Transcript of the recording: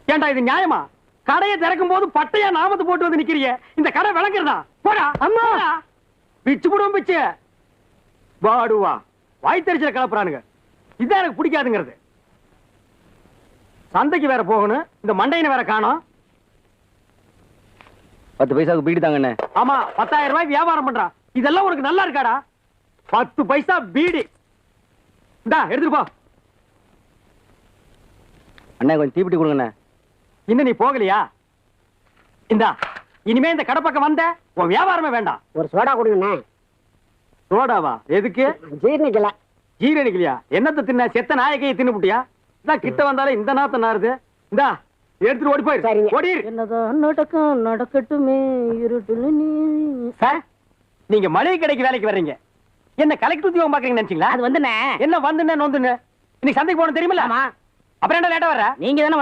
ஏண்டா இது நியாயமா? கடையை திறக்கும் போது பட்டையா நாமத்தை போட்டு வந்து நிக்கிறீங்க. இந்த கடை விளக்குறதா? போடா அம்மா, பிச்சு போடுவோம் பிச்சு. வாடுவா வாய் தெரிச்சல கலப்புறானுங்க. இதான் எனக்கு பிடிக்காதுங்கிறது. சந்தைக்கு வேற போகணும், இந்த மண்டையின வேற காணோம். 10 பைசாவுக்கு பீடி தாங்கண்ணே. ஆமா, 10,000 ரூபாய் வியாபாரம் பண்றான். இதெல்லாம் உனக்கு நல்லா இருக்காடா? 10 பைசா பீடி. இந்தா எடுத்துட்டு போ. அண்ணே கொஞ்சம் தீப்பிட்டி கொடுங்கண்ணே. இன்னும் நீ போகலையா? இந்தா, இனிமே இந்த கடை பக்கம் வந்த உன் வியாபாரமே வேண்டாம். ஒரு சோடா கொடுங்கண்ணே. சோடாவா? எதுக்கு? ஜீரணிக்கல. ஜீரணிக்கலையா? என்னத்தை தின்ன? செத்த நாயக்கையை தின்னு புட்டியா? இதான் கிட்ட வந்தாலே இந்த நாத்த நாருது. இந்தா எடுத்துட்டு ஓடி போயிரு. ஓடிரு. என்னதான் நடக்கும் நடக்கட்டுமே இருட்டுல நீ. சார், நீங்க மளிகை கடைக்கு வேலைக்கு வர்றீங்க, என்ன கலெக்டர் உத்தியோகம் பாக்குறீங்கன்னு நினைச்சீங்களா? அது வந்துண்ணே. என்ன வந்துன்னு நொந்துன்னு? இன்னைக்கு சந்தைக்கு போகணும் தெரியுமில்ல? ஆமா. அப்புறம் என்ன லேட்டா வர்ற? நீங்க தானே